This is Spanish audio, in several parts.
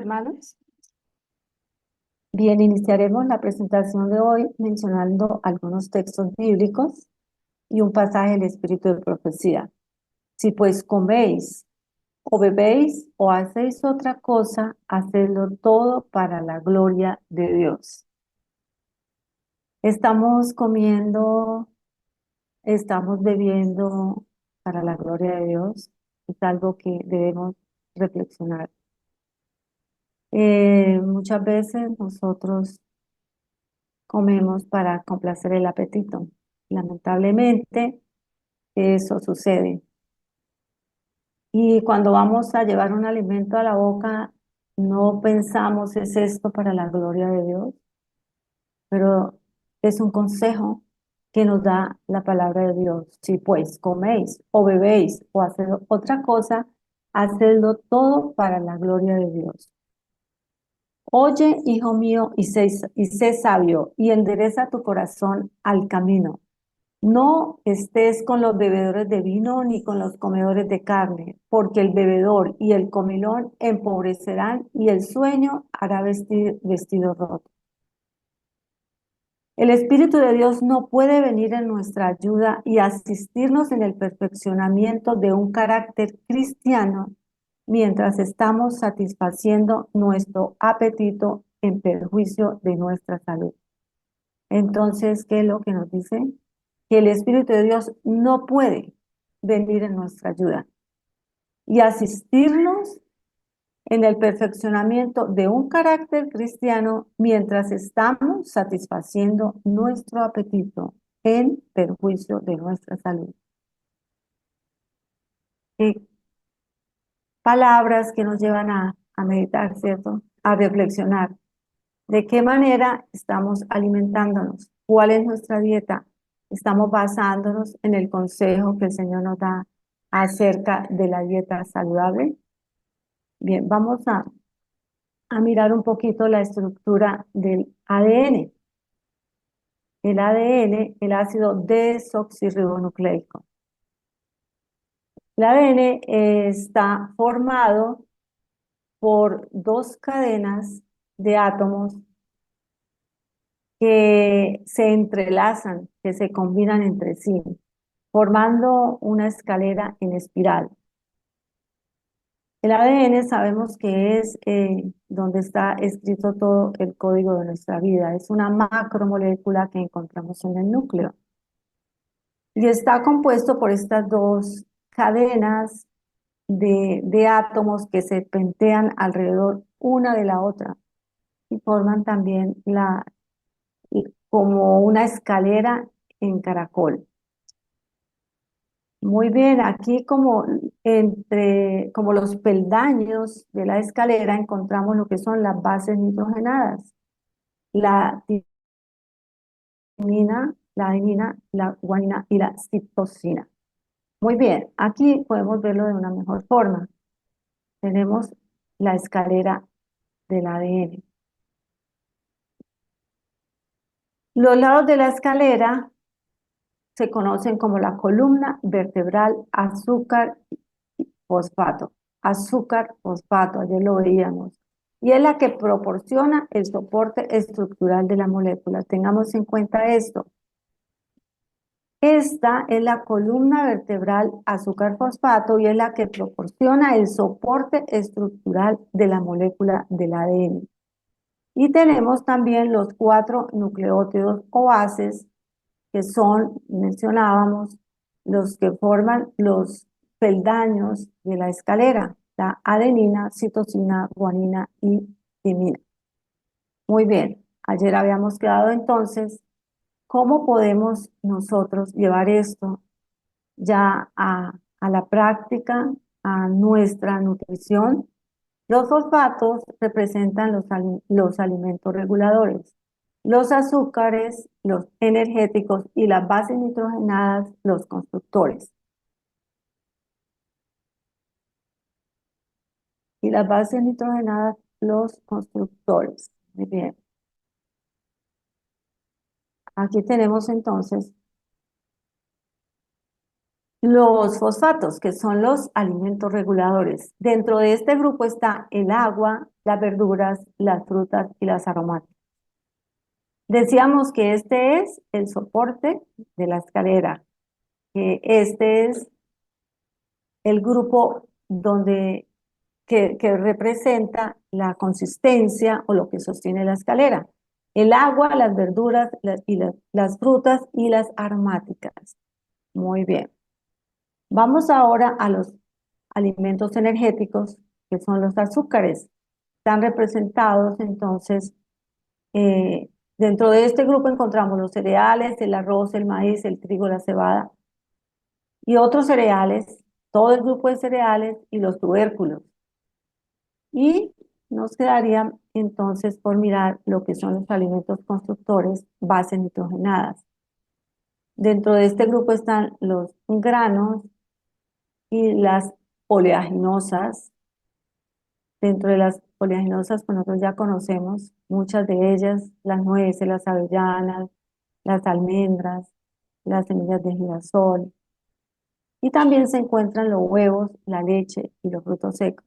hermanos. Bien, iniciaremos la presentación de hoy mencionando algunos textos bíblicos y un pasaje del Espíritu de Profecía. Si pues coméis o bebéis o hacéis otra cosa, hacedlo todo para la gloria de Dios. Estamos comiendo, estamos bebiendo para la gloria de Dios. Es algo que debemos reflexionar. Muchas veces nosotros comemos para complacer el apetito. Lamentablemente, eso sucede. Y cuando vamos a llevar un alimento a la boca, no pensamos, ¿es esto para la gloria de Dios? Pero es un consejo que nos da la palabra de Dios. Si pues coméis o bebéis o haced otra cosa, hacedlo todo para la gloria de Dios. Oye, hijo mío, y sé sabio, y endereza tu corazón al camino. No estés con los bebedores de vino ni con los comedores de carne, porque el bebedor y el comilón empobrecerán y el sueño hará vestido roto. El Espíritu de Dios no puede venir en nuestra ayuda y asistirnos en el perfeccionamiento de un carácter cristiano mientras estamos satisfaciendo nuestro apetito en perjuicio de nuestra salud. Entonces, ¿qué es lo que nos dice? Que el Espíritu de Dios no puede venir en nuestra ayuda y asistirnos en el perfeccionamiento de un carácter cristiano mientras estamos satisfaciendo nuestro apetito en perjuicio de nuestra salud. Palabras que nos llevan a meditar, ¿cierto? A reflexionar. ¿De qué manera estamos alimentándonos? ¿Cuál es nuestra dieta? ¿Estamos basándonos en el consejo que el Señor nos da acerca de la dieta saludable? Bien, vamos a mirar un poquito la estructura del ADN. El ADN, el ácido desoxirribonucleico. El ADN está formado por dos cadenas de átomos que se entrelazan, que se combinan entre sí, formando una escalera en espiral. El ADN sabemos que es donde está escrito todo el código de nuestra vida. Es una macromolécula que encontramos en el núcleo. Y está compuesto por estas dos cadenas de átomos que se pentean alrededor una de la otra y forman también como una escalera en caracol. Muy bien, aquí como los peldaños de la escalera encontramos lo que son las bases nitrogenadas, la timina, la adenina, la guanina y la citosina. Muy bien, aquí podemos verlo de una mejor forma. Tenemos la escalera del ADN. Los lados de la escalera se conocen como la columna vertebral azúcar fosfato. Azúcar fosfato, ayer lo veíamos. Y es la que proporciona el soporte estructural de la molécula. Tengamos en cuenta esto. Esta es la columna vertebral azúcar fosfato y es la que proporciona el soporte estructural de la molécula del ADN. Y tenemos también los 4 nucleótidos o bases que son, mencionábamos, los que forman los peldaños de la escalera, la adenina, citosina, guanina y timina. Muy bien, ayer habíamos quedado entonces, ¿cómo podemos nosotros llevar esto ya a la práctica, a nuestra nutrición? Los fosfatos representan los alimentos reguladores, los azúcares, los energéticos y las bases nitrogenadas, los constructores. Y las bases nitrogenadas, los constructores. Muy bien. Aquí tenemos entonces Los fosfatos, que son los alimentos reguladores. Dentro de este grupo está el agua, las verduras, las frutas y las aromáticas. Decíamos que este es el soporte de la escalera, que este es el grupo que representa la consistencia o lo que sostiene la escalera. El agua, las verduras las frutas y las aromáticas. Muy bien. Vamos ahora a los alimentos energéticos, que son los azúcares. Están representados entonces, eh, dentro de este grupo encontramos los cereales, el arroz, el maíz, el trigo, la cebada y otros cereales, todo el grupo de cereales y los tubérculos. Y nos quedaría entonces por mirar lo que son los alimentos constructores, bases nitrogenadas. Dentro de este grupo están los granos y las oleaginosas. Dentro de las oleaginosas, pues nosotros ya conocemos muchas de ellas, las nueces, las avellanas, las almendras, las semillas de girasol. Y también se encuentran los huevos, la leche y los frutos secos.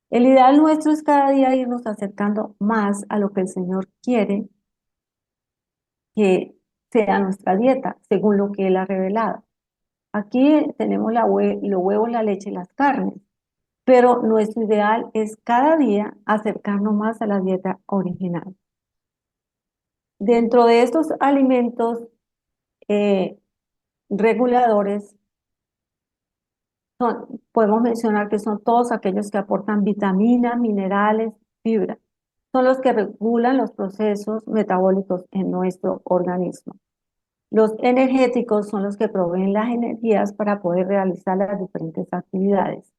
El ideal nuestro es cada día irnos acercando más a lo que el Señor quiere que sea nuestra dieta, según lo que Él ha revelado. Aquí tenemos los huevos, la leche y las carnes, pero nuestro ideal es cada día acercarnos más a la dieta original. Dentro de estos alimentos eh, reguladores, podemos mencionar que son todos aquellos que aportan vitaminas, minerales, fibra. Son los que regulan los procesos metabólicos en nuestro organismo. Los energéticos son los que proveen las energías para poder realizar las diferentes actividades.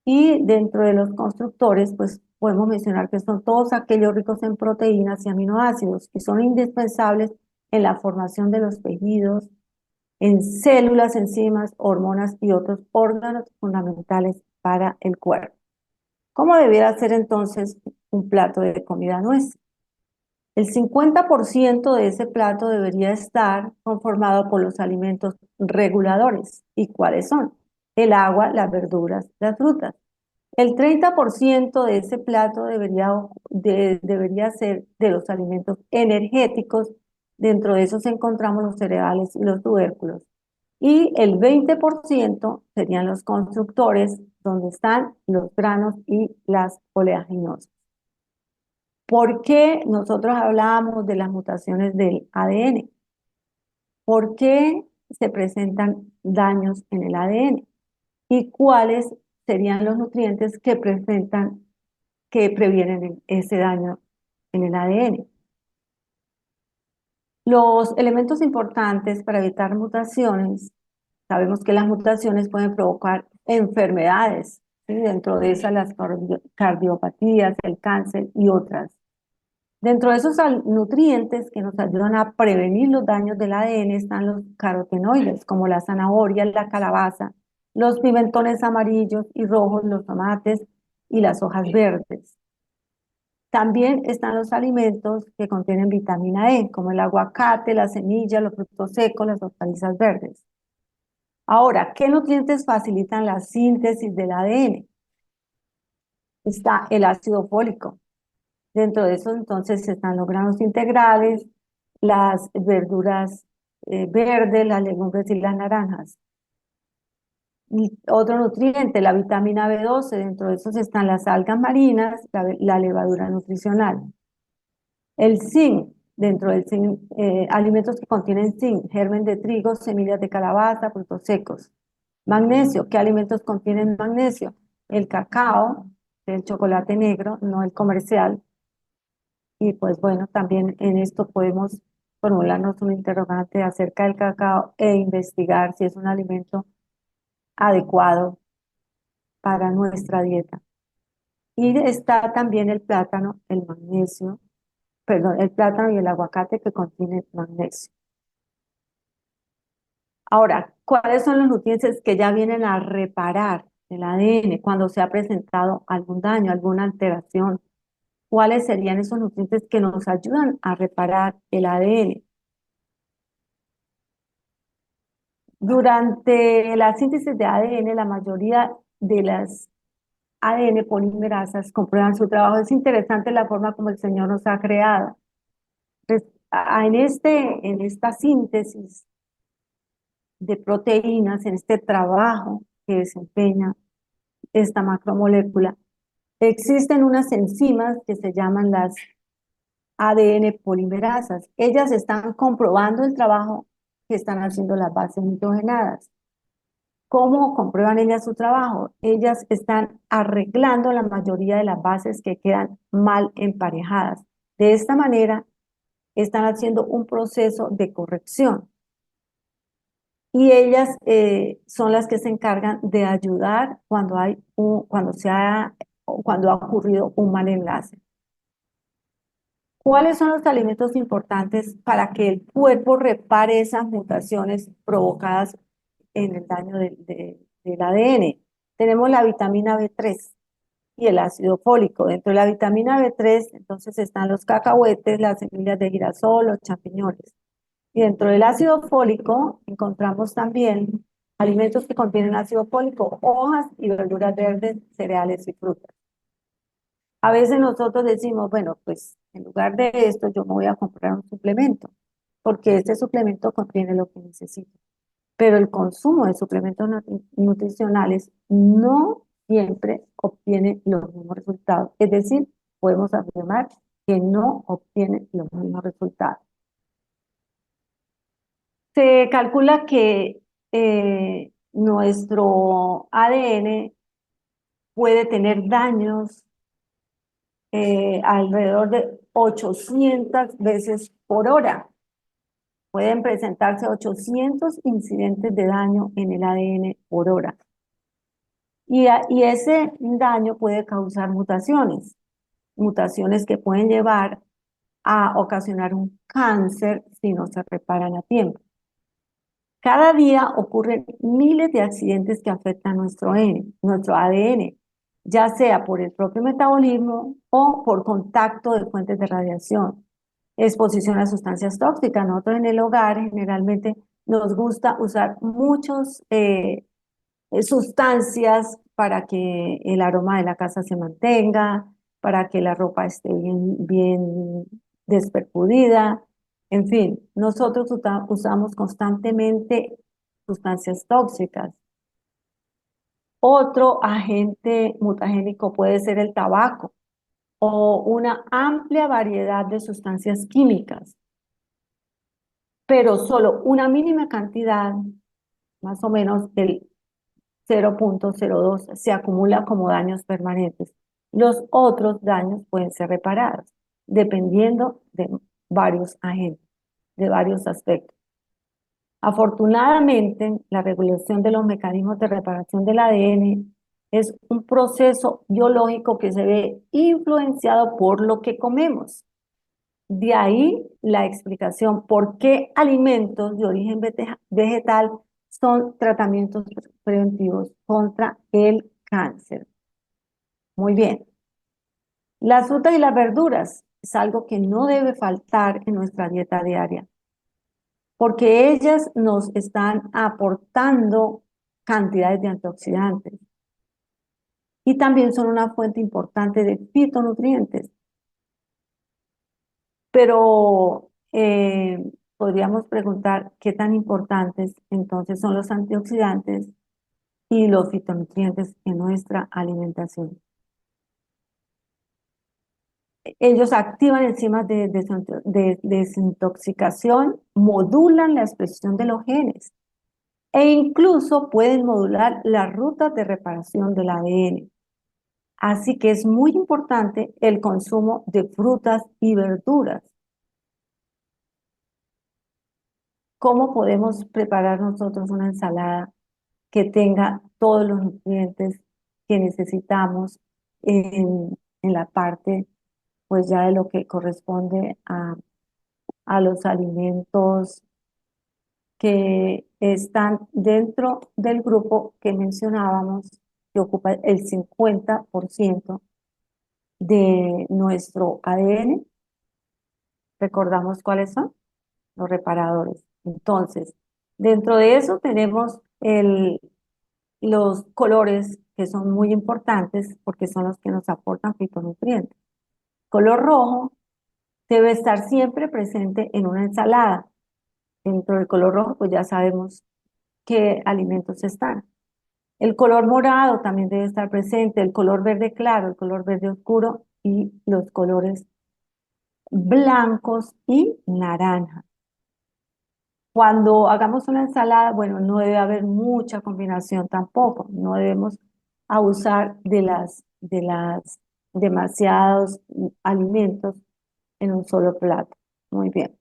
Y dentro de los constructores, pues podemos mencionar que son todos aquellos ricos en proteínas y aminoácidos que son indispensables en la formación de los tejidos, en células, enzimas, hormonas y otros órganos fundamentales para el cuerpo. ¿Cómo debiera ser entonces un plato de comida nuestra? El 50% de ese plato debería estar conformado por los alimentos reguladores. ¿Y cuáles son? El agua, las verduras, las frutas. El 30% de ese plato debería ser de los alimentos energéticos. Dentro de esos encontramos los cereales y los tubérculos. Y el 20% serían los constructores, donde están los granos y las oleaginosas. ¿Por qué nosotros hablábamos de las mutaciones del ADN? ¿Por qué se presentan daños en el ADN? ¿Y cuáles serían los nutrientes que previenen ese daño en el ADN? Los elementos importantes para evitar mutaciones, sabemos que las mutaciones pueden provocar enfermedades, ¿sí? Dentro de esas las cardiopatías, el cáncer y otras. Dentro de esos nutrientes que nos ayudan a prevenir los daños del ADN están los carotenoides, como la zanahoria, la calabaza, los pimentones amarillos y rojos, los tomates y las hojas verdes. También están los alimentos que contienen vitamina E, como el aguacate, la semilla, los frutos secos, las hortalizas verdes. Ahora, ¿qué nutrientes facilitan la síntesis del ADN? Está el ácido fólico. Dentro de eso entonces están los granos integrales, las verduras verdes, las legumbres y las naranjas. Y otro nutriente, la vitamina B12, dentro de esos están las algas marinas, la levadura nutricional. El zinc, dentro del zinc, alimentos que contienen zinc, germen de trigo, semillas de calabaza, frutos secos. Magnesio, ¿qué alimentos contienen magnesio? El cacao, el chocolate negro, no el comercial. Y pues bueno, también en esto podemos formularnos un interrogante acerca del cacao e investigar si es un alimento adecuado para nuestra dieta. Y está también el plátano, el magnesio, perdón, el plátano y el aguacate que contienen magnesio. Ahora, ¿cuáles son los nutrientes que ya vienen a reparar el ADN cuando se ha presentado algún daño, alguna alteración? ¿Cuáles serían esos nutrientes que nos ayudan a reparar el ADN? Durante la síntesis de ADN, la mayoría de las ADN polimerasas comprueban su trabajo. Es interesante la forma como el Señor nos ha creado. En esta síntesis de proteínas, en este trabajo que desempeña esta macromolécula, existen unas enzimas que se llaman las ADN polimerasas. Ellas están comprobando el trabajo que están haciendo las bases nitrogenadas. ¿Cómo comprueban ellas su trabajo? Ellas están arreglando la mayoría de las bases que quedan mal emparejadas. De esta manera, están haciendo un proceso de corrección. Y ellas son las que se encargan de ayudar cuando ha ocurrido un mal enlace. ¿Cuáles son los alimentos importantes para que el cuerpo repare esas mutaciones provocadas en el daño del ADN? Tenemos la vitamina B3 y el ácido fólico. Dentro de la vitamina B3, entonces están los cacahuetes, las semillas de girasol, los champiñones. Y dentro del ácido fólico encontramos también alimentos que contienen ácido fólico, hojas y verduras verdes, cereales y frutas. A veces nosotros decimos, bueno, pues en lugar de esto yo me voy a comprar un suplemento, porque este suplemento contiene lo que necesito. Pero el consumo de suplementos nutricionales no siempre obtiene los mismos resultados. Es decir, podemos afirmar que no obtiene los mismos resultados. Se calcula que nuestro ADN puede tener daños alrededor de 800 veces por hora. Pueden presentarse 800 incidentes de daño en el ADN por hora. Y ese daño puede causar mutaciones que pueden llevar a ocasionar un cáncer si no se reparan a tiempo. Cada día ocurren miles de accidentes que afectan nuestro ADN, ya sea por el propio metabolismo o por contacto de fuentes de radiación, exposición a sustancias tóxicas. Nosotros en el hogar generalmente nos gusta usar muchos sustancias para que el aroma de la casa se mantenga, para que la ropa esté bien desperpudida. En fin, nosotros usamos constantemente sustancias tóxicas. Otro agente mutagénico puede ser el tabaco o una amplia variedad de sustancias químicas, pero solo una mínima cantidad, más o menos el 0,02 se acumula como daños permanentes. Los otros daños pueden ser reparados, dependiendo de varios agentes, de varios aspectos. Afortunadamente, la regulación de los mecanismos de reparación del ADN es un proceso biológico que se ve influenciado por lo que comemos. De ahí la explicación por qué alimentos de origen vegetal son tratamientos preventivos contra el cáncer. Muy bien. Las frutas y las verduras es algo que no debe faltar en nuestra dieta diaria, porque ellas nos están aportando cantidades de antioxidantes y también son una fuente importante de fitonutrientes. Pero podríamos preguntar qué tan importantes entonces son los antioxidantes y los fitonutrientes en nuestra alimentación. Ellos activan enzimas de desintoxicación, modulan la expresión de los genes e incluso pueden modular las rutas de reparación del ADN. Así que es muy importante el consumo de frutas y verduras. ¿Cómo podemos preparar nosotros una ensalada que tenga todos los nutrientes que necesitamos en la parte, pues ya de lo que corresponde a los alimentos que están dentro del grupo que mencionábamos, que ocupa el 50% de nuestro ADN? ¿Recordamos cuáles son? Los reparadores. Entonces, Dentro de eso tenemos los colores que son muy importantes porque son los que nos aportan fitonutrientes. Color rojo debe estar siempre presente en una ensalada. Dentro del color rojo, pues ya sabemos qué alimentos están. El color morado también debe estar presente, el color verde claro, el color verde oscuro y los colores blancos y naranja. Cuando hagamos una ensalada, bueno, no debe haber mucha combinación tampoco, no debemos abusar de las demasiados alimentos en un solo plato. Muy bien.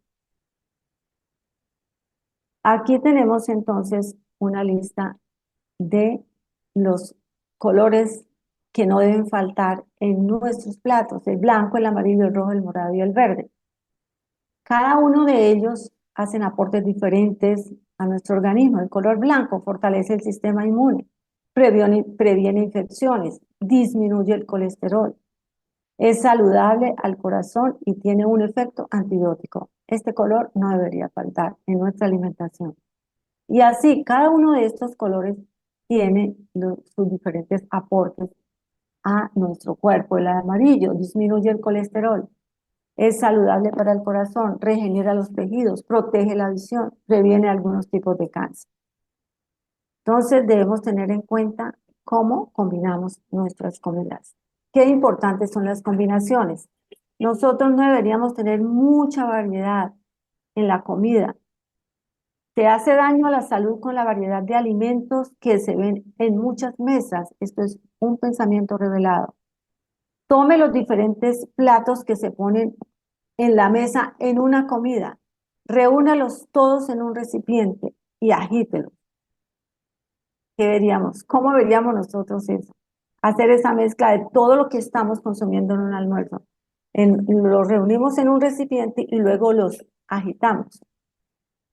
Aquí tenemos entonces una lista de los colores que no deben faltar en nuestros platos: el blanco, el amarillo, el rojo, el morado y el verde. Cada uno de ellos hacen aportes diferentes a nuestro organismo. El color blanco fortalece el sistema inmune, previene infecciones, disminuye el colesterol, es saludable al corazón y tiene un efecto antibiótico. Este color no debería faltar en nuestra alimentación. Y así, cada uno de estos colores tiene sus diferentes aportes a nuestro cuerpo. El amarillo disminuye el colesterol, es saludable para el corazón, regenera los tejidos, protege la visión, previene algunos tipos de cáncer. Entonces debemos tener en cuenta cómo combinamos nuestras comidas. Qué importantes son las combinaciones. Nosotros no deberíamos tener mucha variedad en la comida. Se hace daño a la salud con la variedad de alimentos que se ven en muchas mesas. Esto es un pensamiento revelado. Tome los diferentes platos que se ponen en la mesa en una comida. Reúnalos todos en un recipiente y agítelos. ¿Qué veríamos? ¿Cómo veríamos nosotros eso? Hacer esa mezcla de todo lo que estamos consumiendo en un almuerzo. Los reunimos en un recipiente y luego los agitamos.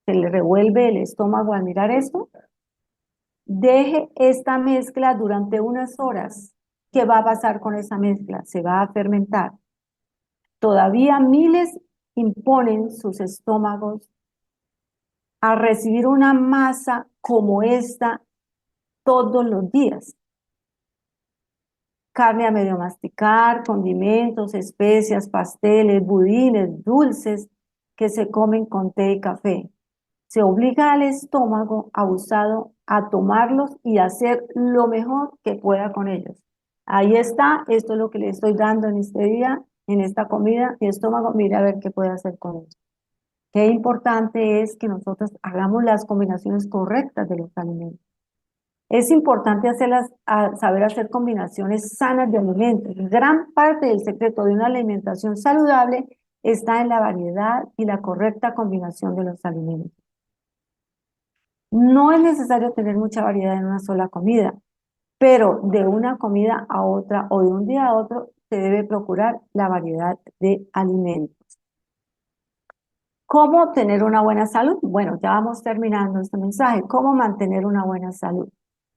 Se le revuelve el estómago al mirar esto. Deje esta mezcla durante unas horas. ¿Qué va a pasar con esa mezcla? Se va a fermentar. Todavía miles imponen sus estómagos a recibir una masa como esta todos los días. Carne a medio masticar, condimentos, especias, pasteles, budines, dulces que se comen con té y café. Se obliga al estómago abusado a tomarlos y hacer lo mejor que pueda con ellos. Ahí está, esto es lo que le estoy dando en este día, en esta comida. Mi estómago, mire a ver qué puede hacer con ellos. Qué importante es que nosotros hagamos las combinaciones correctas de los alimentos. Es importante saber hacer combinaciones sanas de alimentos. Gran parte del secreto de una alimentación saludable está en la variedad y la correcta combinación de los alimentos. No es necesario tener mucha variedad en una sola comida, pero de una comida a otra o de un día a otro se debe procurar la variedad de alimentos. ¿Cómo tener una buena salud? Bueno, ya vamos terminando este mensaje. ¿Cómo mantener una buena salud?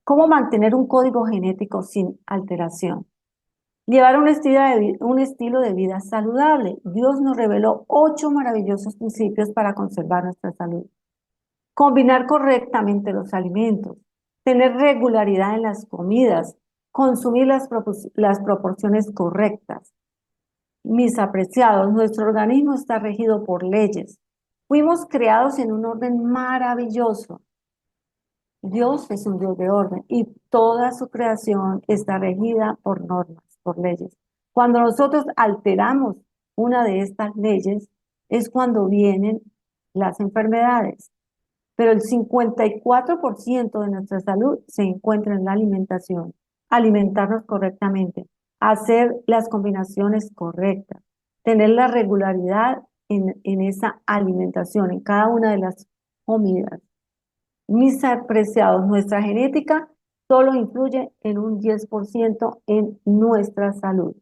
¿Cómo mantener un código genético sin alteración? Llevar un estilo de vida saludable. Dios nos reveló 8 maravillosos principios para conservar nuestra salud. Combinar correctamente los alimentos. Tener regularidad en las comidas. Consumir las proporciones correctas. Mis apreciados, nuestro organismo está regido por leyes. Fuimos creados en un orden maravilloso. Dios es un Dios de orden y toda su creación está regida por normas, por leyes. Cuando nosotros alteramos una de estas leyes es cuando vienen las enfermedades. Pero el 54% de nuestra salud se encuentra en la alimentación. Alimentarnos correctamente, hacer las combinaciones correctas, tener la regularidad en esa alimentación, en cada una de las comidas. Mis apreciados, nuestra genética solo influye en un 10% en nuestra salud.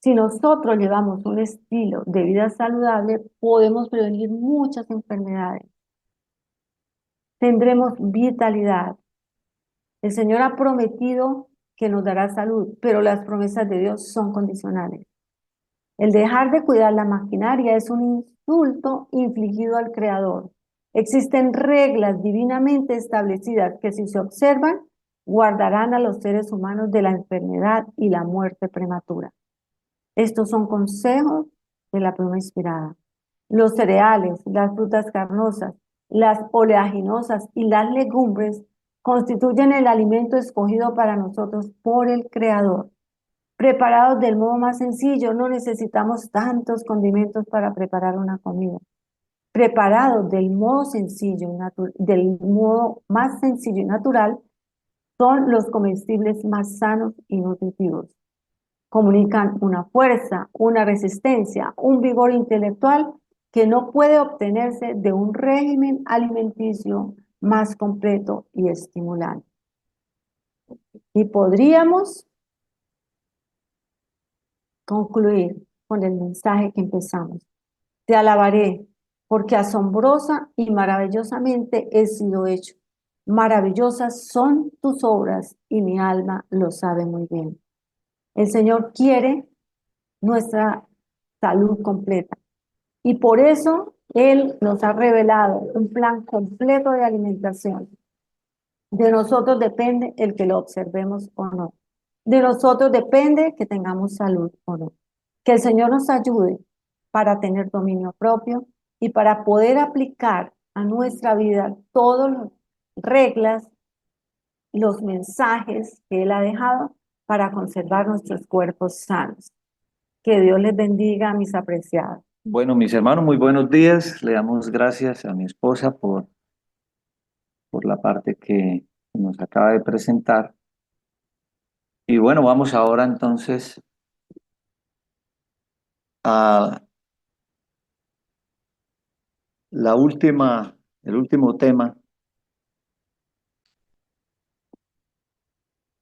Si nosotros llevamos un estilo de vida saludable, podemos prevenir muchas enfermedades. Tendremos vitalidad. El Señor ha prometido que nos dará salud, pero las promesas de Dios son condicionales. El dejar de cuidar la maquinaria es un insulto infligido al Creador. Existen reglas divinamente establecidas que si se observan, guardarán a los seres humanos de la enfermedad y la muerte prematura. Estos son consejos de la pluma inspirada. Los cereales, las frutas carnosas, las oleaginosas y las legumbres constituyen el alimento escogido para nosotros por el Creador. Preparados del modo más sencillo, no necesitamos tantos condimentos para preparar una comida. Preparados del modo sencillo, del modo más sencillo y natural, son los comestibles más sanos y nutritivos. Comunican una fuerza, una resistencia, un vigor intelectual que no puede obtenerse de un régimen alimenticio más completo y estimulante. Y podríamos concluir con el mensaje que empezamos. Te alabaré, porque asombrosa y maravillosamente he sido hecho. Maravillosas son tus obras y mi alma lo sabe muy bien. El Señor quiere nuestra salud completa y por eso Él nos ha revelado un plan completo de alimentación. De nosotros depende el que lo observemos o no. De nosotros depende que tengamos salud o no. Que el Señor nos ayude para tener dominio propio y para poder aplicar a nuestra vida todas las reglas, los mensajes que Él ha dejado para conservar nuestros cuerpos sanos. Que Dios les bendiga, mis apreciados. Bueno, mis hermanos, muy buenos días. Le damos gracias a mi esposa por la parte que nos acaba de presentar. Y bueno, vamos ahora entonces a el último tema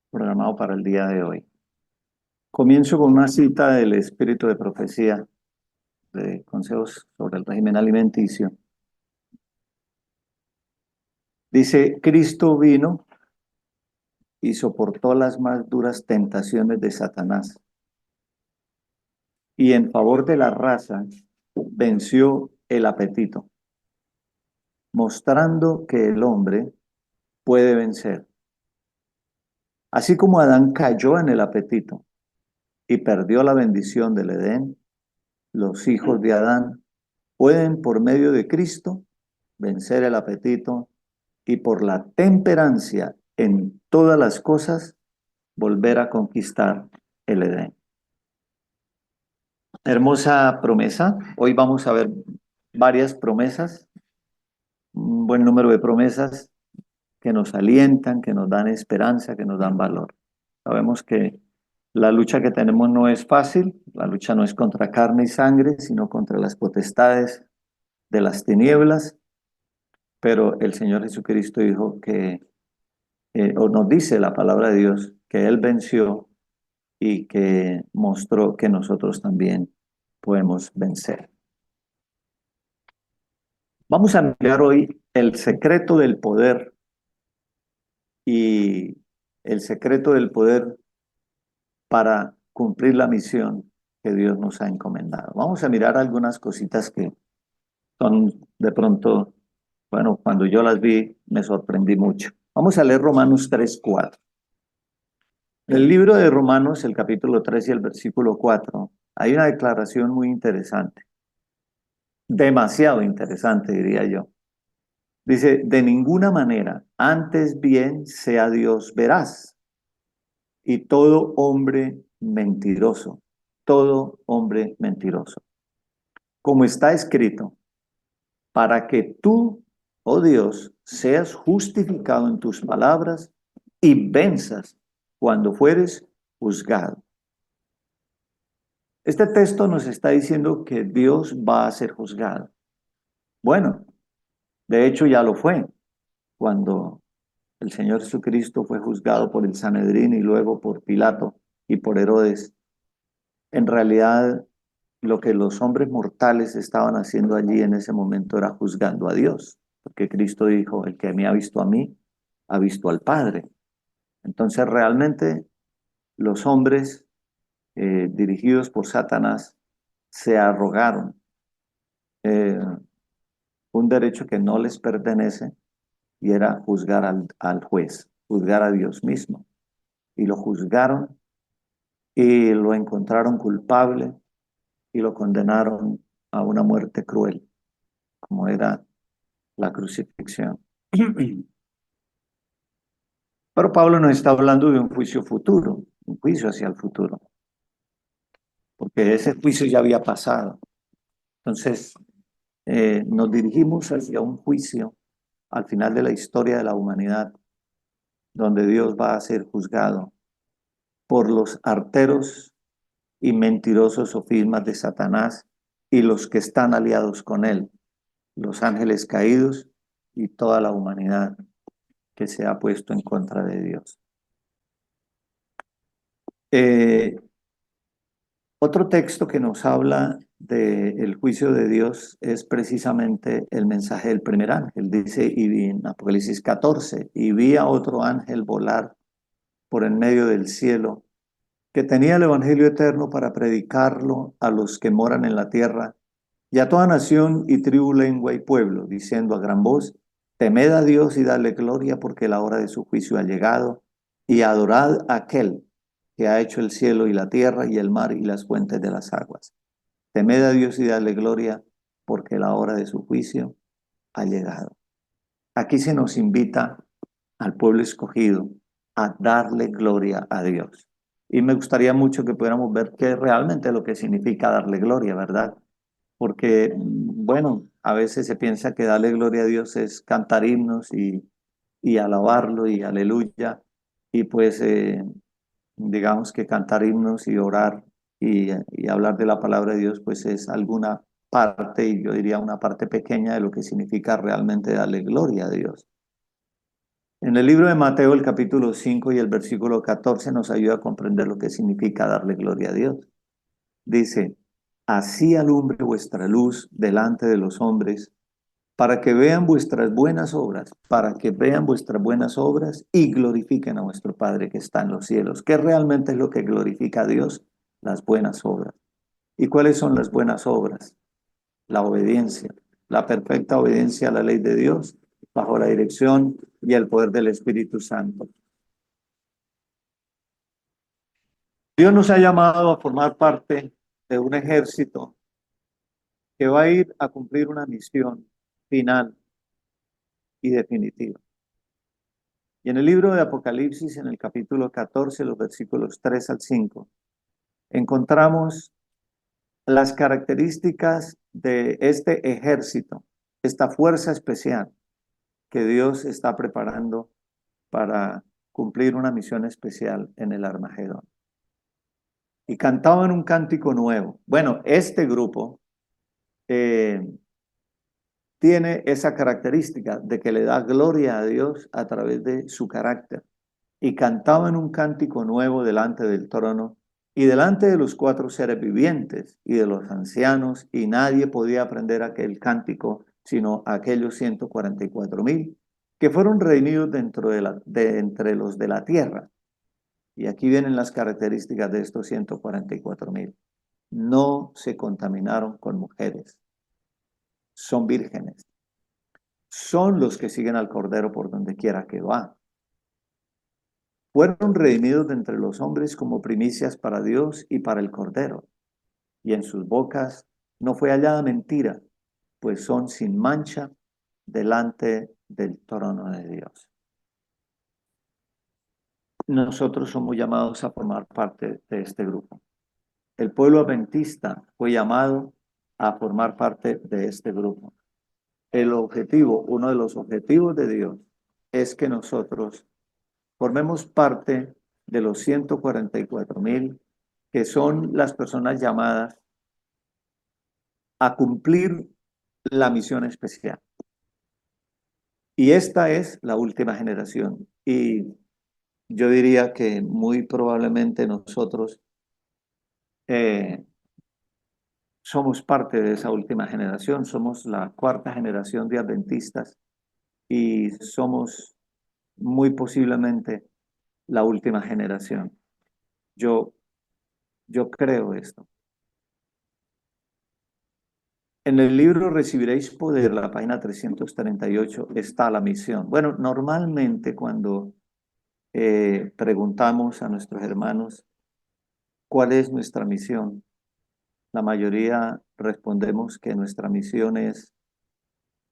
programado para el día de hoy. Comienzo con una cita del Espíritu de Profecía de Consejos sobre el Régimen Alimenticio. Dice, Cristo vino y soportó las más duras tentaciones de Satanás. Y en favor de la raza venció el apetito, mostrando que el hombre puede vencer. Así como Adán cayó en el apetito y perdió la bendición del Edén, los hijos de Adán pueden por medio de Cristo vencer el apetito y por la temperancia en todas las cosas volver a conquistar el Edén. Hermosa promesa. Hoy vamos a ver varias promesas, un buen número de promesas que nos alientan, que nos dan esperanza, que nos dan valor. Sabemos que la lucha que tenemos no es fácil, la lucha no es contra carne y sangre, sino contra las potestades de las tinieblas, pero el Señor Jesucristo dijo o nos dice la palabra de Dios, que Él venció y que mostró que nosotros también podemos vencer. Vamos a mirar hoy el secreto del poder y el secreto del poder para cumplir la misión que Dios nos ha encomendado. Vamos a mirar algunas cositas que son de pronto, bueno, cuando yo las vi me sorprendí mucho. Vamos a leer Romanos 3:4. En el libro de Romanos, el capítulo 3 y el versículo 4, hay una declaración muy interesante, demasiado interesante, diría yo. Dice, de ninguna manera, antes bien sea Dios veraz y todo hombre mentiroso. Como está escrito, para que tú, oh Dios, seas justificado en tus palabras y venzas cuando fueres juzgado. Este texto nos está diciendo que Dios va a ser juzgado. Bueno, de hecho ya lo fue cuando el Señor Jesucristo fue juzgado por el Sanedrín y luego por Pilato y por Herodes. En realidad, lo que los hombres mortales estaban haciendo allí en ese momento era juzgando a Dios, porque Cristo dijo, el que me ha visto a mí, ha visto al Padre. Entonces realmente los hombres dirigidos por Satanás se arrogaron, un derecho que no les pertenece y era juzgar al juez, juzgar a Dios mismo. Y lo juzgaron y lo encontraron culpable y lo condenaron a una muerte cruel, como era la crucifixión. Pero Pablo no está hablando de un juicio futuro, un juicio hacia el futuro, porque ese juicio ya había pasado. Entonces, nos dirigimos hacia un juicio al final de la historia de la humanidad, donde Dios va a ser juzgado por los arteros y mentirosos sofismas de Satanás y los que están aliados con él, los ángeles caídos y toda la humanidad que se ha puesto en contra de Dios. Eh, Otro texto que nos habla del juicio de Dios es precisamente el mensaje del primer ángel. Dice y vi en Apocalipsis 14, y vi a otro ángel volar por en medio del cielo, que tenía el evangelio eterno para predicarlo a los que moran en la tierra y a toda nación y tribu, lengua y pueblo, diciendo a gran voz, temed a Dios y dadle gloria, porque la hora de su juicio ha llegado, y adorad a aquel que ha hecho el cielo y la tierra y el mar y las fuentes de las aguas. Temed a Dios y dadle gloria, porque la hora de su juicio ha llegado. Aquí se nos invita al pueblo escogido a darle gloria a Dios. Y me gustaría mucho que pudiéramos ver qué es realmente lo que significa darle gloria, ¿verdad? Porque, bueno, a veces se piensa que darle gloria a Dios es cantar himnos y alabarlo y aleluya. Y pues digamos que cantar himnos y orar y hablar de la palabra de Dios, pues es alguna parte, y yo diría una parte pequeña de lo que significa realmente darle gloria a Dios. En el libro de Mateo, el capítulo 5 y el versículo 14 nos ayuda a comprender lo que significa darle gloria a Dios. Dice, así alumbre vuestra luz delante de los hombres, para que vean vuestras buenas obras, para que vean vuestras buenas obras y glorifiquen a vuestro Padre que está en los cielos. ¿Qué realmente es lo que glorifica a Dios? Las buenas obras. ¿Y cuáles son las buenas obras? La obediencia, la perfecta obediencia a la ley de Dios, bajo la dirección y el poder del Espíritu Santo. Dios nos ha llamado a formar parte de un ejército que va a ir a cumplir una misión final y definitiva. Y en el libro de Apocalipsis, en el capítulo 14, los versículos 3 al 5, encontramos las características de este ejército, esta fuerza especial que Dios está preparando para cumplir una misión especial en el Armagedón. Y cantaban un cántico nuevo. Bueno, este grupo eh, tiene esa característica de que le da gloria a Dios a través de su carácter. Y cantaban un cántico nuevo delante del trono y delante de los cuatro seres vivientes y de los ancianos, y nadie podía aprender aquel cántico sino aquellos 144,000 que fueron reunidos entre los de la tierra. Y aquí vienen las características de estos 144,000. No se contaminaron con mujeres, son vírgenes, son los que siguen al Cordero por donde quiera que va. Fueron redimidos de entre los hombres como primicias para Dios y para el Cordero, y en sus bocas no fue hallada mentira, pues son sin mancha delante del trono de Dios. Nosotros somos llamados a formar parte de este grupo. El pueblo adventista fue llamado a formar parte de este grupo. El objetivo, uno de los objetivos de Dios, es que nosotros formemos parte de los 144,000 que son las personas llamadas a cumplir la misión especial. Y esta es la última generación. Y yo diría que muy probablemente nosotros eh, somos parte de esa última generación. Somos la cuarta generación de adventistas y somos muy posiblemente la última generación. Yo, yo creo esto. En el libro Recibiréis Poder, la página 338, está la misión. Bueno, normalmente cuando preguntamos a nuestros hermanos cuál es nuestra misión, la mayoría respondemos que nuestra misión es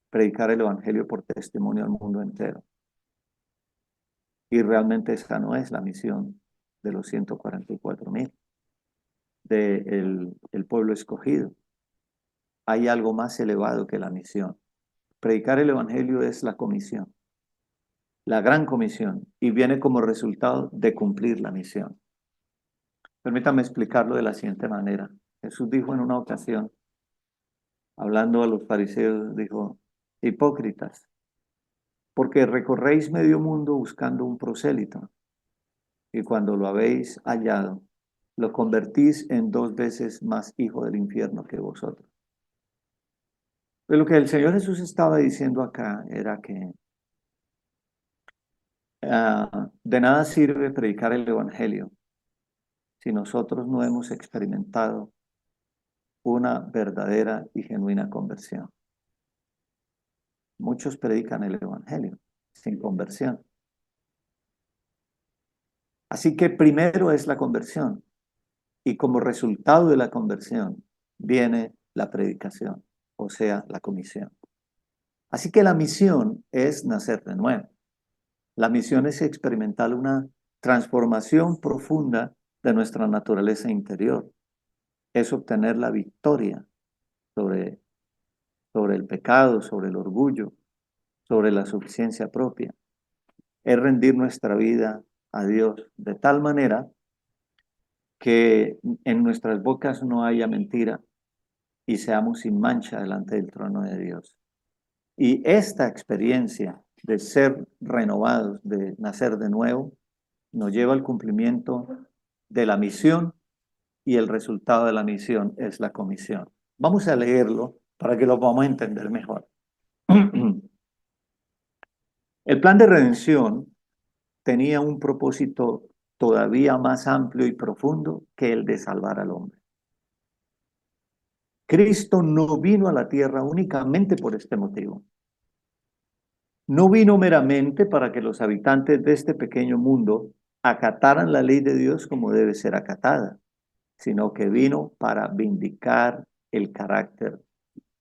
predicar el Evangelio por testimonio al mundo entero. Y realmente esa no es la misión de los 144,000, del pueblo escogido. Hay algo más elevado que la misión. Predicar el Evangelio es la comisión, la gran comisión, y viene como resultado de cumplir la misión. Permítame explicarlo de la siguiente manera. Jesús dijo en una ocasión, hablando a los fariseos, dijo: hipócritas, porque recorréis medio mundo buscando un prosélito, y cuando lo habéis hallado, lo convertís en 2 veces más hijo del infierno que vosotros. Pero lo que el Señor Jesús estaba diciendo acá era que de nada sirve predicar el Evangelio si nosotros no hemos experimentado una verdadera y genuina conversión. Muchos predican el Evangelio sin conversión. Así que primero es la conversión, y como resultado de la conversión viene la predicación, o sea, la comisión. Así que la misión es nacer de nuevo. La misión es experimentar una transformación profunda de nuestra naturaleza interior. Es obtener la victoria sobre, sobre el pecado, sobre el orgullo, sobre la suficiencia propia. Es rendir nuestra vida a Dios de tal manera que en nuestras bocas no haya mentira y seamos sin mancha delante del trono de Dios. Y esta experiencia de ser renovados, de nacer de nuevo, nos lleva al cumplimiento de la misión, y el resultado de la misión es la comisión. Vamos a leerlo para que lo podamos entender mejor. El plan de redención tenía un propósito todavía más amplio y profundo que el de salvar al hombre. Cristo no vino a la tierra únicamente por este motivo. No vino meramente para que los habitantes de este pequeño mundo acataran la ley de Dios como debe ser acatada, sino que vino para vindicar el carácter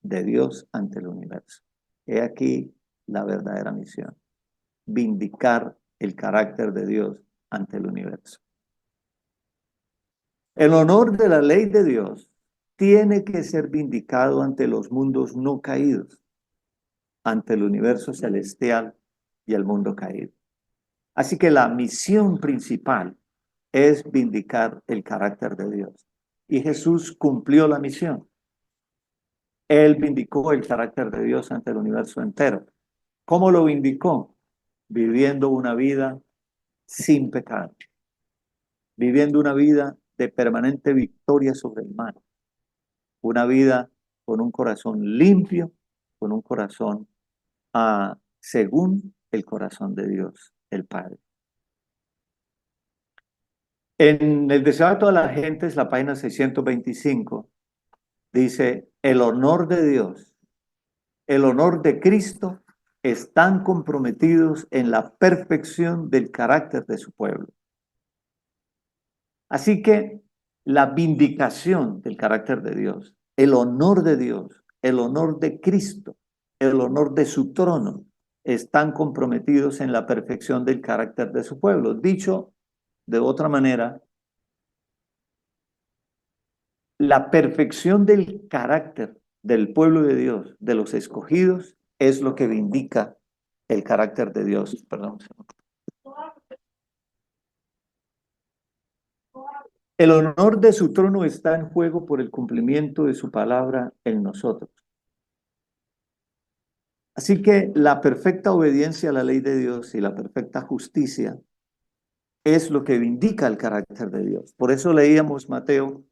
de Dios ante el universo. He aquí la verdadera misión: vindicar el carácter de Dios ante el universo. El honor de la ley de Dios tiene que ser vindicado ante los mundos no caídos, ante el universo celestial y el mundo caído. Así que la misión principal es vindicar el carácter de Dios. Y Jesús cumplió la misión. Él vindicó el carácter de Dios ante el universo entero. ¿Cómo lo vindicó? Viviendo una vida sin pecado, viviendo una vida de permanente victoria sobre el mal, una vida con un corazón limpio, con un corazón según el corazón de Dios, el Padre. En el Deseo de todas las gentes, la página 625, dice: el honor de Dios, el honor de Cristo están comprometidos en la perfección del carácter de su pueblo. Así que la vindicación del carácter de Dios, el honor de Dios, el honor de Cristo, el honor de su trono, están comprometidos en la perfección del carácter de su pueblo. Dicho de otra manera, la perfección del carácter del pueblo de Dios, de los escogidos, es lo que vindica el carácter de Dios. Perdón. El honor de su trono está en juego por el cumplimiento de su palabra en nosotros. Así que la perfecta obediencia a la ley de Dios y la perfecta justicia es lo que vindica el carácter de Dios. Por eso leíamos Mateo,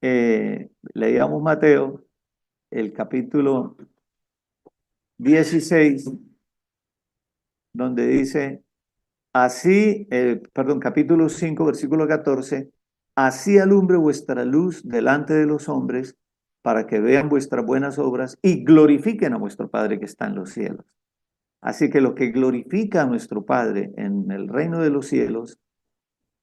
el capítulo 16, donde dice, capítulo 5, versículo 14, así alumbre vuestra luz delante de los hombres, para que vean vuestras buenas obras y glorifiquen a vuestro Padre que está en los cielos. Así que lo que glorifica a nuestro Padre en el reino de los cielos,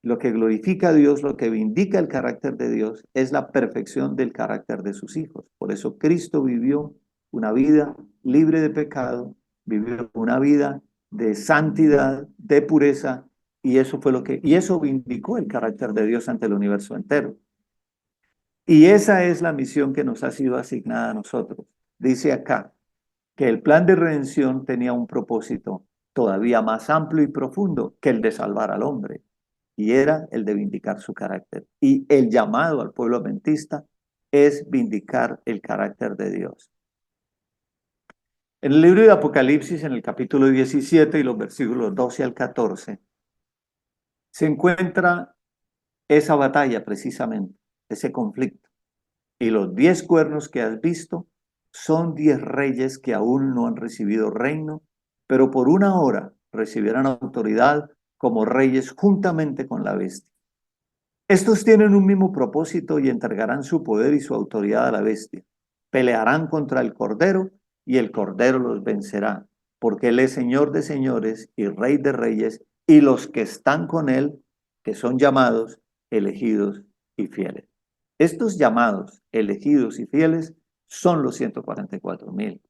lo que glorifica a Dios, lo que vindica el carácter de Dios, es la perfección del carácter de sus hijos. Por eso Cristo vivió una vida libre de pecado, vivió una vida de santidad, de pureza, y eso vindicó el carácter de Dios ante el universo entero. Y esa es la misión que nos ha sido asignada a nosotros. Dice acá que el plan de redención tenía un propósito todavía más amplio y profundo que el de salvar al hombre, y era el de vindicar su carácter. Y el llamado al pueblo adventista es vindicar el carácter de Dios. En el libro de Apocalipsis, en el capítulo 17 y los versículos 12 al 14, se encuentra esa batalla precisamente, ese conflicto. Y los 10 cuernos que has visto son 10 reyes que aún no han recibido reino, pero por una hora recibirán autoridad como reyes juntamente con la bestia. Estos tienen un mismo propósito y entregarán su poder y su autoridad a la bestia. Pelearán contra el Cordero y el Cordero los vencerá, porque Él es Señor de señores y Rey de reyes, y los que están con Él, que son llamados, elegidos y fieles. Estos llamados, elegidos y fieles son los 144,000.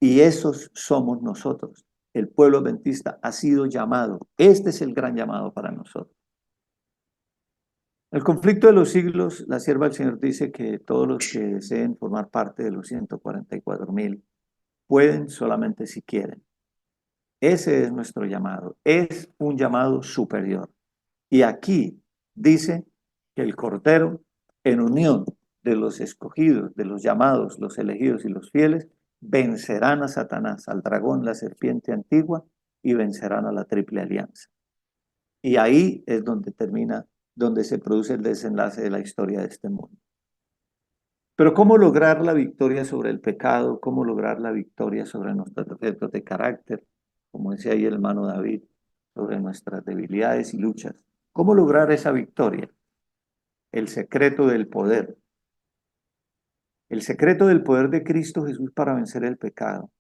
Y esos somos nosotros. El pueblo adventista ha sido llamado. Este es el gran llamado para nosotros. El conflicto de los siglos, la sierva del Señor dice que todos los que deseen formar parte de los 144,000 pueden solamente si quieren. Ese es nuestro llamado. Es un llamado superior. Y aquí dice que el Cordero, en unión de los escogidos, de los llamados, los elegidos y los fieles, vencerán a Satanás, al dragón, la serpiente antigua, y vencerán a la triple alianza. Y ahí es donde termina, donde se produce el desenlace de la historia de este mundo. Pero ¿cómo lograr la victoria sobre el pecado? ¿Cómo lograr la victoria sobre nuestros defectos de carácter? Como decía ahí el hermano David, sobre nuestras debilidades y luchas. ¿Cómo lograr esa victoria? El secreto del poder. El secreto del poder de Cristo Jesús para vencer el pecado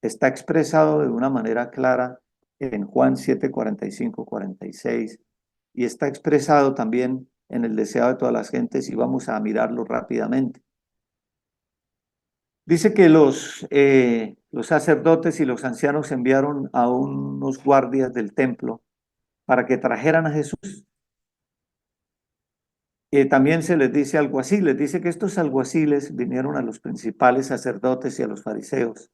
está expresado de una manera clara en Juan 7, 45, 46, y está expresado también en el deseo de todas las gentes, y vamos a mirarlo rápidamente. Dice que los sacerdotes y los ancianos enviaron a unos guardias del templo para que trajeran a Jesús. También se les dice alguacil, les dice que estos alguaciles vinieron a los principales sacerdotes y a los fariseos.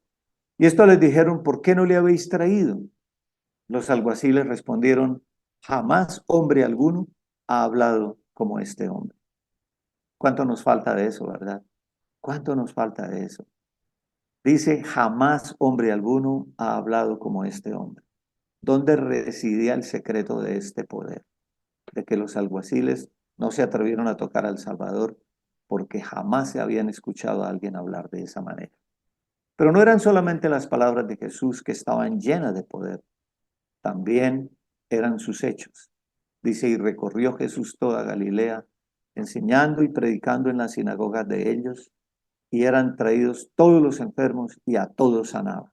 Y esto les dijeron, ¿por qué no le habéis traído? Los alguaciles respondieron, jamás hombre alguno ha hablado como este hombre. ¿Cuánto nos falta de eso, verdad? ¿Cuánto nos falta de eso? Dice, jamás hombre alguno ha hablado como este hombre. ¿Dónde residía el secreto de este poder? De que los alguaciles no se atrevieron a tocar al Salvador porque jamás se habían escuchado a alguien hablar de esa manera. Pero no eran solamente las palabras de Jesús que estaban llenas de poder, también eran sus hechos. Dice, y recorrió Jesús toda Galilea, enseñando y predicando en las sinagogas de ellos, y eran traídos todos los enfermos y a todos sanaba.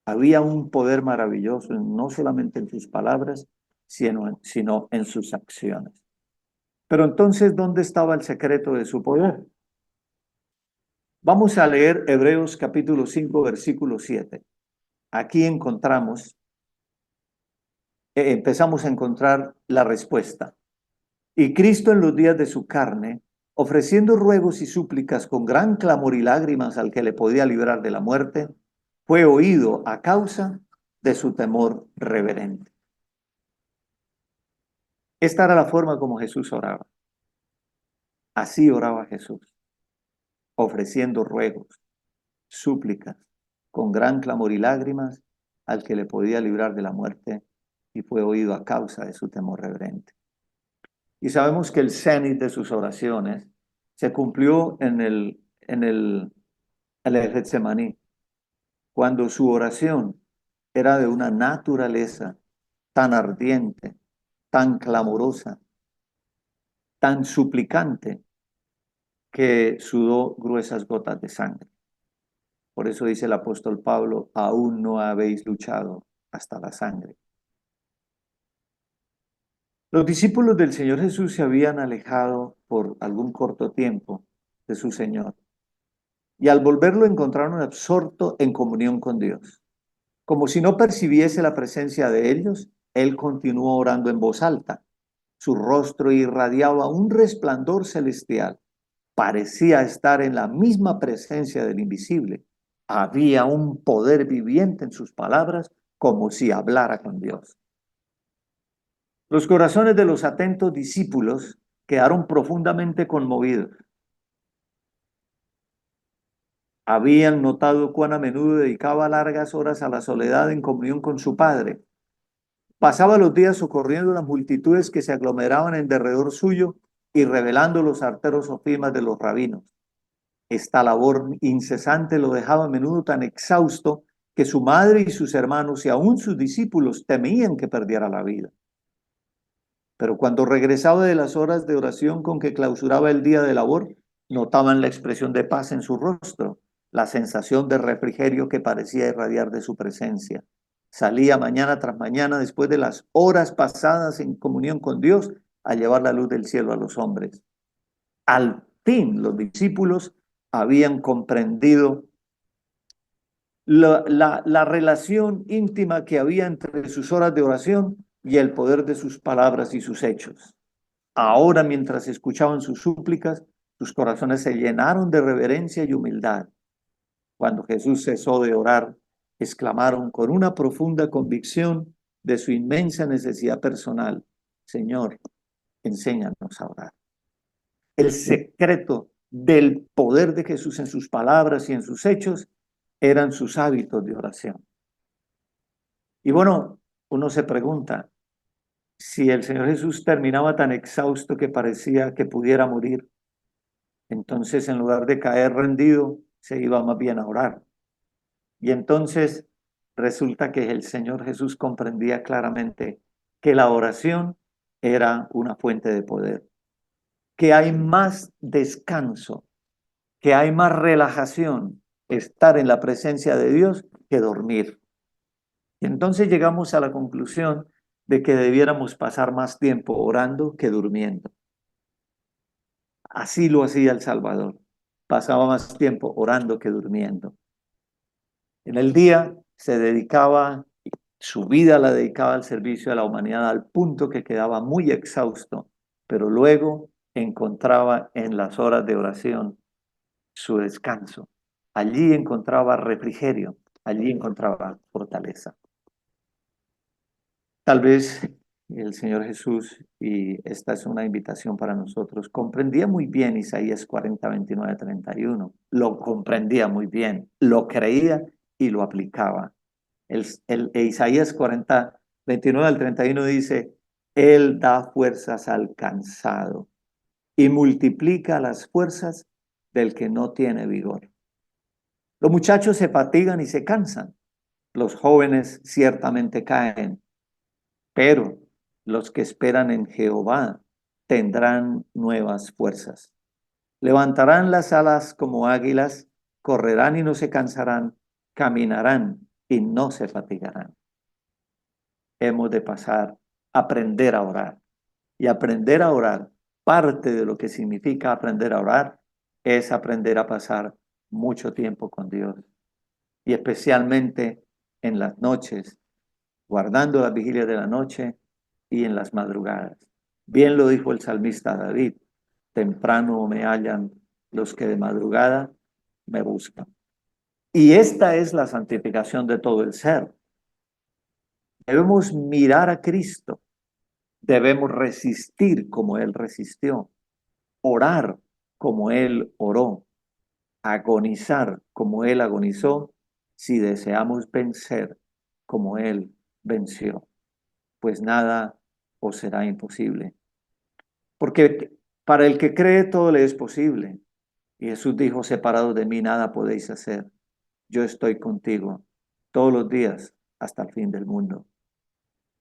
Había un poder maravilloso, no solamente en sus palabras, sino en sus acciones. Pero entonces, ¿dónde estaba el secreto de su poder? Vamos a leer Hebreos capítulo 5, versículo 7. Aquí empezamos a encontrar la respuesta. Y Cristo en los días de su carne, ofreciendo ruegos y súplicas con gran clamor y lágrimas al que le podía librar de la muerte, fue oído a causa de su temor reverente. Esta era la forma como Jesús oraba. Así oraba Jesús, ofreciendo ruegos, súplicas, con gran clamor y lágrimas al que le podía librar de la muerte, y fue oído a causa de su temor reverente. Y sabemos que el cenit de sus oraciones se cumplió en el Getsemaní, cuando su oración era de una naturaleza tan ardiente, tan clamorosa, tan suplicante, que sudó gruesas gotas de sangre. Por eso dice el apóstol Pablo, aún no habéis luchado hasta la sangre. Los discípulos del Señor Jesús se habían alejado por algún corto tiempo de su Señor y al volverlo encontraron absorto en comunión con Dios. Como si no percibiese la presencia de ellos, él continuó orando en voz alta. Su rostro irradiaba un resplandor celestial. Parecía estar en la misma presencia del invisible. Había un poder viviente en sus palabras, como si hablara con Dios. Los corazones de los atentos discípulos quedaron profundamente conmovidos. Habían notado cuán a menudo dedicaba largas horas a la soledad en comunión con su Padre. Pasaba los días socorriendo las multitudes que se aglomeraban en derredor suyo y revelando los arteros sofismas de los rabinos. Esta labor incesante lo dejaba a menudo tan exhausto que su madre y sus hermanos y aún sus discípulos temían que perdiera la vida. Pero cuando regresaba de las horas de oración con que clausuraba el día de labor, notaban la expresión de paz en su rostro, la sensación de refrigerio que parecía irradiar de su presencia. Salía mañana tras mañana, después de las horas pasadas en comunión con Dios, a llevar la luz del cielo a los hombres. Al fin, los discípulos habían comprendido la relación íntima que había entre sus horas de oración y el poder de sus palabras y sus hechos. Ahora, mientras escuchaban sus súplicas, sus corazones se llenaron de reverencia y humildad. Cuando Jesús cesó de orar, exclamaron con una profunda convicción de su inmensa necesidad personal: Señor, enséñanos a orar. El secreto del poder de Jesús en sus palabras y en sus hechos eran sus hábitos de oración. Y bueno, uno se pregunta, si el Señor Jesús terminaba tan exhausto que parecía que pudiera morir, entonces en lugar de caer rendido, se iba más bien a orar. Y entonces resulta que el Señor Jesús comprendía claramente que la oración era una fuente de poder, que hay más descanso, que hay más relajación estar en la presencia de Dios que dormir. Y entonces llegamos a la conclusión de que debiéramos pasar más tiempo orando que durmiendo. Así lo hacía el Salvador. Pasaba más tiempo orando que durmiendo. En el día se dedicaba, su vida la dedicaba al servicio de la humanidad al punto que quedaba muy exhausto, pero luego encontraba en las horas de oración su descanso. Allí encontraba refrigerio, allí encontraba fortaleza. Tal vez el Señor Jesús, y esta es una invitación para nosotros, comprendía muy bien Isaías 40, 29, 31. Lo comprendía muy bien, lo creía y lo aplicaba. Isaías 40, 29 al 31 dice, Él da fuerzas al cansado y multiplica las fuerzas del que no tiene vigor. Los muchachos se fatigan y se cansan. Los jóvenes ciertamente caen, pero los que esperan en Jehová tendrán nuevas fuerzas. Levantarán las alas como águilas, correrán y no se cansarán, caminarán y no se fatigarán. Hemos de aprender a orar. Y aprender a orar, parte de lo que significa aprender a orar, es aprender a pasar mucho tiempo con Dios. Y especialmente en las noches, guardando las vigilias de la noche y en las madrugadas. Bien lo dijo el salmista David, temprano me hallan los que de madrugada me buscan. Y esta es la santificación de todo el ser. Debemos mirar a Cristo, debemos resistir como Él resistió, orar como Él oró, agonizar como Él agonizó, si deseamos vencer como Él venció. Pues nada os será imposible. Porque para el que cree todo le es posible. Y Jesús dijo, separados de mí nada podéis hacer. Yo estoy contigo todos los días hasta el fin del mundo.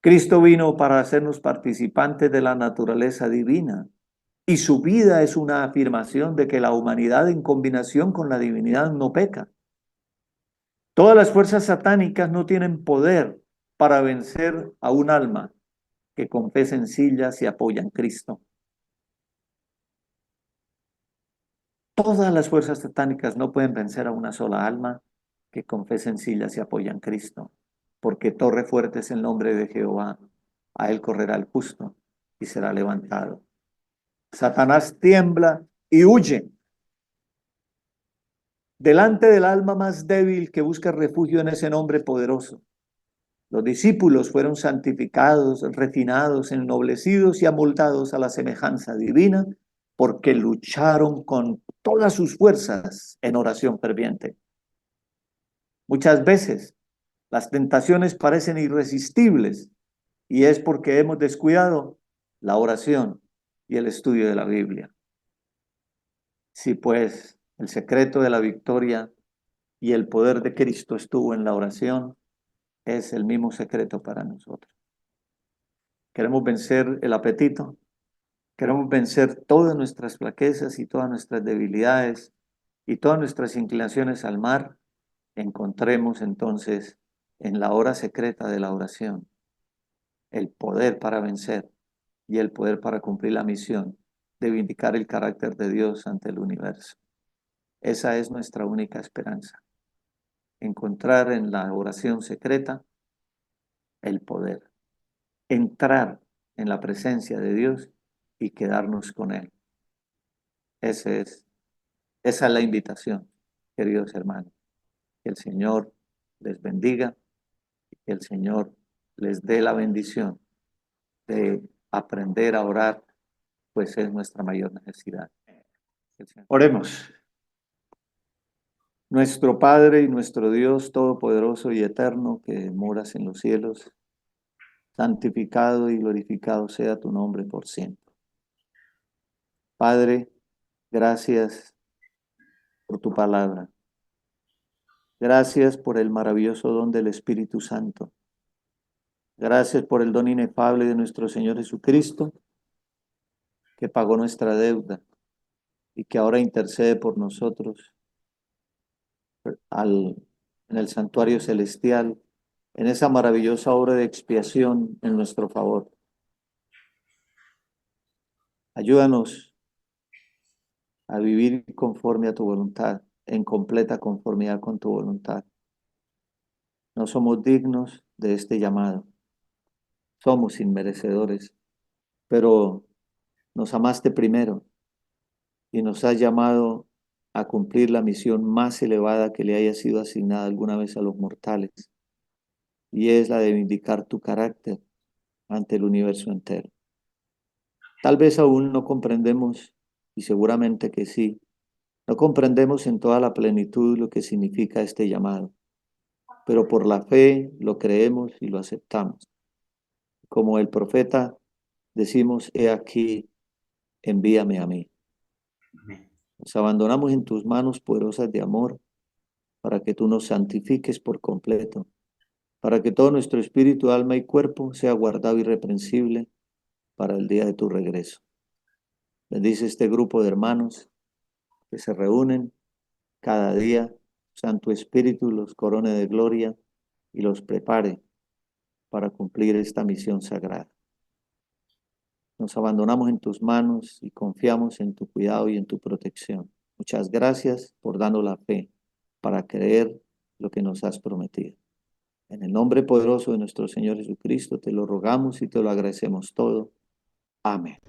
Cristo vino para hacernos participantes de la naturaleza divina Y su vida es una afirmación de que la humanidad en combinación con la divinidad no peca. Todas las fuerzas satánicas no tienen poder para vencer a un alma que confesa en sillas y apoya en Cristo. Todas las fuerzas satánicas no pueden vencer a una sola alma que confesa en sillas y apoya en Cristo, porque torre fuerte es el nombre de Jehová. A él correrá el justo y será levantado. Satanás tiembla y huye delante del alma más débil que busca refugio en ese nombre poderoso. Los discípulos fueron santificados, refinados, ennoblecidos y amoldados a la semejanza divina porque lucharon con todas sus fuerzas en oración ferviente. Muchas veces las tentaciones parecen irresistibles y es porque hemos descuidado la oración y el estudio de la Biblia. Si pues el secreto de la victoria y el poder de Cristo estuvo en la oración, es el mismo secreto para nosotros. Queremos vencer el apetito, queremos vencer todas nuestras flaquezas y todas nuestras debilidades y todas nuestras inclinaciones al mal. Encontremos entonces en la hora secreta de la oración el poder para vencer y el poder para cumplir la misión de vindicar el carácter de Dios ante el universo. Esa es nuestra única esperanza. Encontrar en la oración secreta el poder. Entrar en la presencia de Dios y quedarnos con Él. Esa es la invitación, queridos hermanos. Que el Señor les bendiga y que el Señor les dé la bendición de aprender a orar, pues es nuestra mayor necesidad. Oremos. Nuestro Padre y nuestro Dios todopoderoso y eterno, que moras en los cielos, santificado y glorificado sea tu nombre por siempre. Padre, gracias por tu palabra. Gracias por el maravilloso don del Espíritu Santo. Gracias por el don inefable de nuestro Señor Jesucristo, que pagó nuestra deuda y que ahora intercede por nosotros en el santuario celestial, en esa maravillosa obra de expiación en nuestro favor. Ayúdanos a vivir conforme a tu voluntad, en completa conformidad con tu voluntad. No somos dignos de este llamado, somos inmerecedores, pero nos amaste primero y nos has llamado a cumplir la misión más elevada que le haya sido asignada alguna vez a los mortales, y es la de vindicar tu carácter ante el universo entero. Tal vez aún no comprendemos, y seguramente que sí, no comprendemos en toda la plenitud lo que significa este llamado, pero por la fe lo creemos y lo aceptamos. Como el profeta decimos, he aquí, envíame a mí. Nos abandonamos en tus manos poderosas de amor para que tú nos santifiques por completo, para que todo nuestro espíritu, alma y cuerpo sea guardado irreprensible para el día de tu regreso. Bendice este grupo de hermanos que se reúnen cada día. Santo Espíritu los corone de gloria y los prepare para cumplir esta misión sagrada. Nos abandonamos en tus manos y confiamos en tu cuidado y en tu protección. Muchas gracias por darnos la fe para creer lo que nos has prometido. En el nombre poderoso de nuestro Señor Jesucristo te lo rogamos y te lo agradecemos todo. Amén.